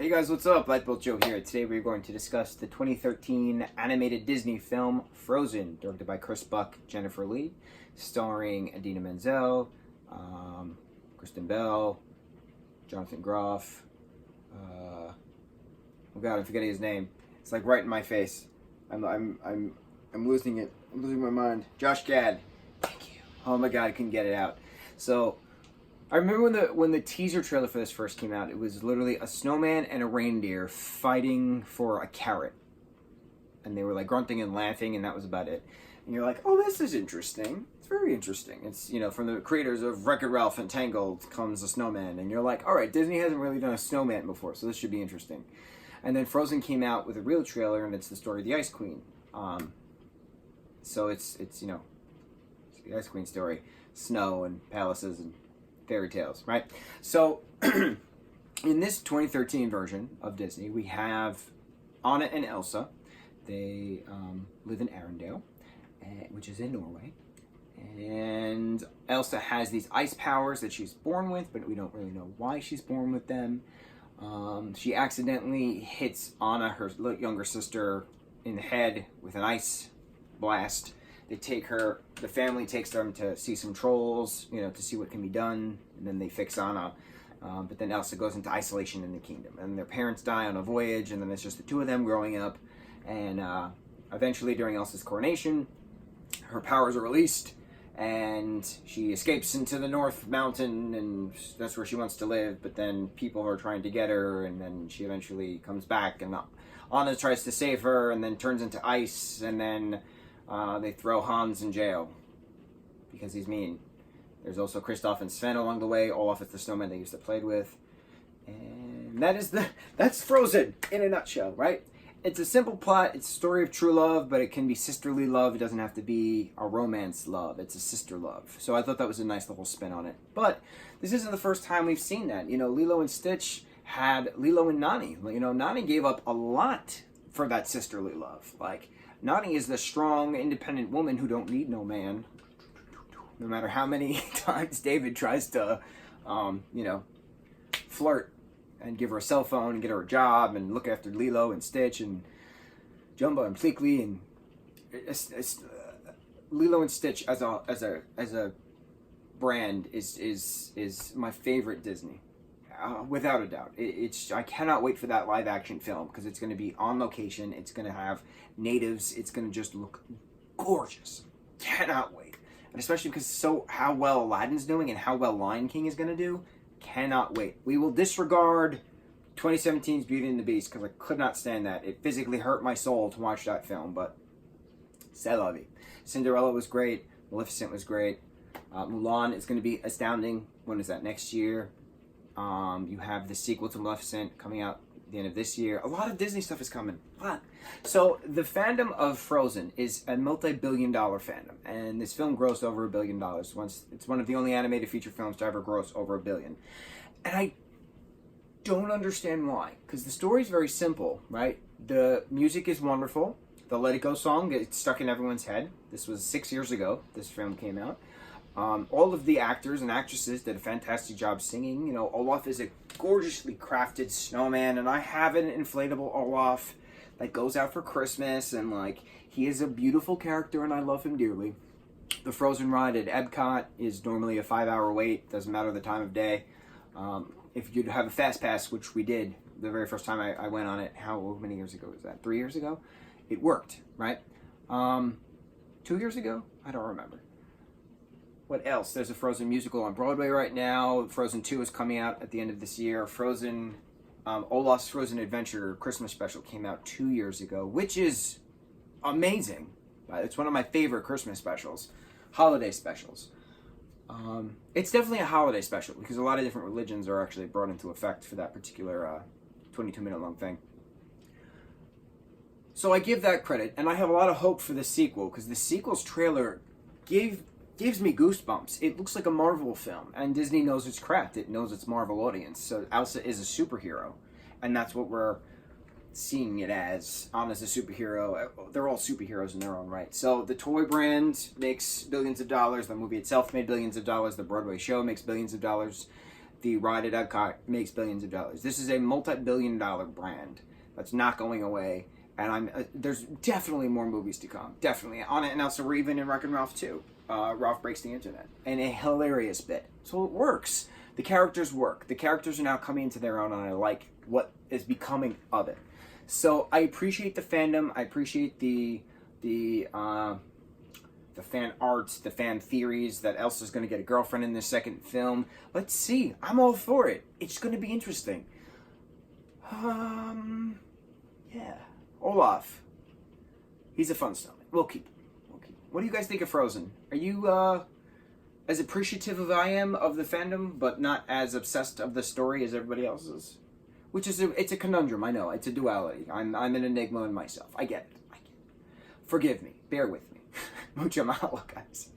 Hey guys, what's up? Lightboltjoe here. Today we're going to discuss the 2013 animated Disney film Frozen, directed by Chris Buck, Jennifer Lee, starring Idina Menzel, Kristen Bell, Jonathan Groff. Oh God, I'm forgetting his name. It's like right in my face. I'm losing it. I'm losing my mind. Josh Gad. Thank you. Oh my God, I couldn't get it out. So I remember when the teaser trailer for this first came out, it was literally a snowman and a reindeer fighting for a carrot. And they were like grunting and laughing, and that was about it. And you're like, oh, this is interesting. It's very interesting. It's, you know, from the creators of Wreck-It Ralph and Tangled comes a snowman. And you're like, all right, Disney hasn't really done a snowman before, so this should be interesting. And then Frozen came out with a real trailer, and it's the story of the Ice Queen. So it's you know, it's the Ice Queen story. Snow and palaces and fairy tales, right? So, in this 2013 version of Disney, we have Anna and Elsa. They live in Arendelle, which is in Norway. And Elsa has these ice powers that she's born with, but we don't really know why she's born with them. She accidentally hits Anna, her younger sister, in the head with an ice blast. They take her, the family takes them to see some trolls, you know, to see what can be done, and then they fix Anna. But then Elsa goes into isolation in the kingdom, and their parents die on a voyage, and then it's just the two of them growing up. And eventually, during Elsa's coronation, her powers are released, and she escapes into the North Mountain, and that's where she wants to live. But then people are trying to get her, and then she eventually comes back, and Anna tries to save her, and then turns into ice, and then they throw Hans in jail because he's mean. There's also Kristoff and Sven along the way. Olaf is the snowman they used to play with. And that's Frozen in a nutshell, right? It's a simple plot. It's a story of true love, but it can be sisterly love. It doesn't have to be a romance love. It's a sister love. So I thought that was a nice little spin on it. But this isn't the first time we've seen that. You know, Lilo and Stitch had Lilo and Nani. You know, Nani gave up a lot for that sisterly love. Like, Nani is the strong, independent woman who don't need no man. No matter how many times David tries to, you know, flirt and give her a cell phone and get her a job and look after Lilo and Stitch and Jumbo and Pleakley, and Lilo and Stitch as a brand is my favorite Disney. Without a doubt. I cannot wait for that live action film because it's going to be on location. It's going to have natives. It's going to just look gorgeous. Cannot wait. And especially because how well Aladdin's doing and how well Lion King is going to do. Cannot wait. We will disregard 2017's Beauty and the Beast because I could not stand that. It physically hurt my soul to watch that film, but c'est la vie. Cinderella was great. Maleficent was great. Mulan is going to be astounding. When is that? Next year. You have the sequel to Maleficent coming out at the end of this year. A lot of Disney stuff is coming. A lot. So the fandom of Frozen is a multi-billion-dollar fandom, and this film grossed over $1 billion. It's one of the only animated feature films to ever gross over $1 billion. And I don't understand why, because the story is very simple, right? The music is wonderful. The Let It Go song gets stuck in everyone's head. This was 6 years ago this film came out. All of the actors and actresses did a fantastic job singing. You know, Olaf is a gorgeously crafted snowman, and I have an inflatable Olaf that goes out for Christmas, and like, he is a beautiful character, and I love him dearly. The Frozen ride at Epcot is normally a 5-hour wait. Doesn't matter the time of day. If you have a fast pass, which we did the very first time I went on it, how many years ago was that? 3 years ago? It worked, right? 2 years ago? I don't remember. What else? There's a Frozen musical on Broadway right now. Frozen 2 is coming out at the end of this year. Olaf's Frozen Adventure Christmas special came out 2 years ago, which is amazing. It's one of my favorite Christmas specials, holiday specials. It's definitely a holiday special because a lot of different religions are actually brought into effect for that particular 22-minute long thing. So I give that credit, and I have a lot of hope for the sequel because the sequel's trailer gives me goosebumps. It looks like a Marvel film, and Disney knows its craft. It knows its Marvel audience. So Elsa is a superhero, and that's what we're seeing it as. Anna's a superhero. They're all superheroes in their own right. So the toy brand makes billions of dollars. The movie itself made billions of dollars. The Broadway show makes billions of dollars. the Ride at Epcot makes billions of dollars. This is a multi-billion-dollar brand that's not going away, and there's definitely more movies to come. Definitely on it, and also we're even in Wreck-It Ralph 2. Ralph Breaks the Internet, and a hilarious bit. So it works. The characters work. The characters are now coming into their own, and I like what is becoming of it. So I appreciate the fandom. I appreciate the fan arts, the fan theories that Elsa's going to get a girlfriend in the second film. Let's see. I'm all for it. It's going to be interesting. Yeah. Olaf. He's a fun snowman. We'll keep him. What do you guys think of Frozen? Are you as appreciative as I am of the fandom, but not as obsessed of the story as everybody else is? Which is it's a conundrum. I know. It's a duality. I'm an enigma in myself. I get it. Forgive me. Bear with me. Mucho mahalo, guys.